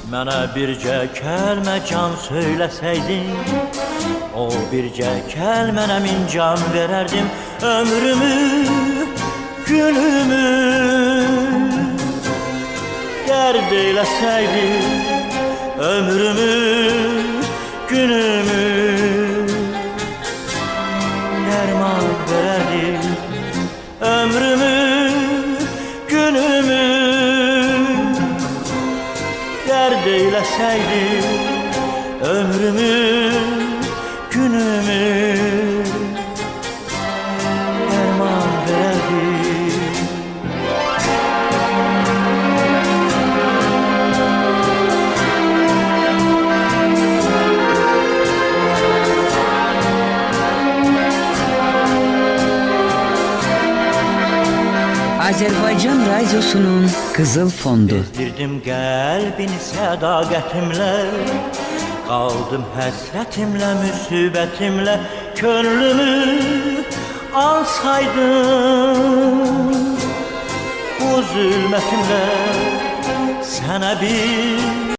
Mənə bircə kəlmə can söyləsəydin, o bircə kəlmənə min can verərdim. Ömrümü, günümü dərd eyləsəydin, ömrümü, günümü dərman verərdim. Ömrümü, günümü dərd eyləsəydin, ömrümü, günümü dərman verərdim. Azerbaycan Radyosu'nun Kızıl Fondu. Bezdirdim qəlbini sədaqətimlə, qaldım həsrətimlə, müsibətimlə. Könlümü alsaydın bu zülmətimlə, sənə bir